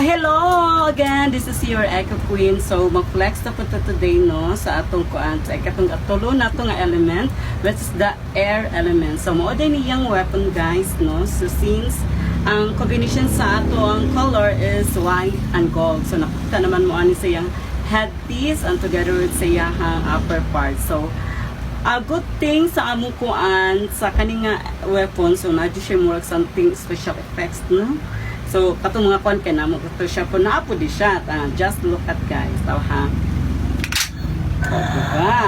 Hello again, this is your Echo Queen. So mag-flex na po to today no sa atong kuan sa ikatong tulo na to nga element, which is the air element. So mao din niyang weapon guys no. So since ang combination sa ato ang color is white and gold. So nakita naman mo ani sa iyang headpiece and together with sa iyang upper part. So a good thing sa among kuan sa kaninga weapon, so na siya murag something special effects no. So, katong mga kon kay namo ito siya po na po di siya. Just look at guys. Taw ha. O, diba?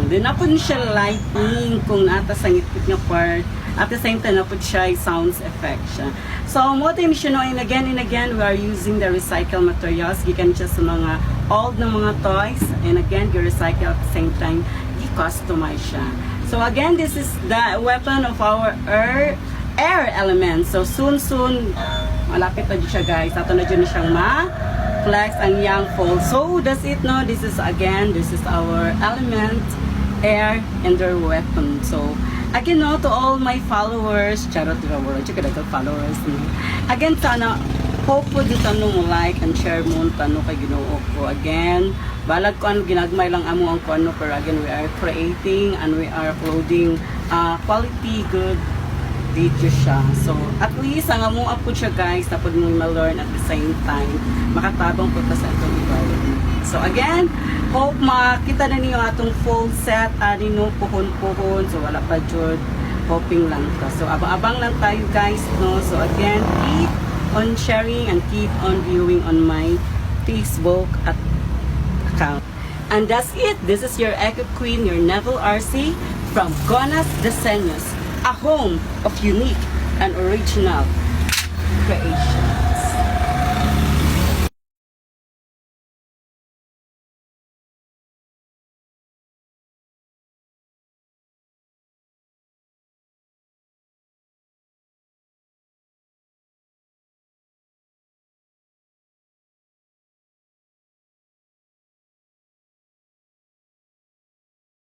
Then na po siya lighting kung nata sa ngipit nga part. At the same time, na po siya sounds effect siya. So, mo tayo siya no, and again, we are using the recycled materials. Gikan siya sa mga old na mga toys. And again, recycle at the same time, i-customize siya. So, again, this is the weapon of our air element. So soon malapit na dyan siya guys. Ato na dyan siyang ma-flex ang young fold. So that's it no. This is our element air and their weapon. So again no, to all my followers, charot di ba wala check the followers no. Again sana hope po dito mo like and share mo tanong kay Ginoo ko. Again balag ko ano ginagmay lang amo ang kuno, pero again we are creating and we are uploading quality good video siya. So, at least, ang among po siya guys, tapos mo ma-learn at the same time, makatabang po ta sa itong environment. So, again, hope makita na niyo atong full set, no, puhon-puhon. So, wala pa jud, hoping lang ka. So, abang-abang lang tayo guys, no. So, again, keep on sharing and keep on viewing on my Facebook account. And that's it. This is your Echo Queen, your Neville RC from Gonas Diseños, a home of unique and original creation.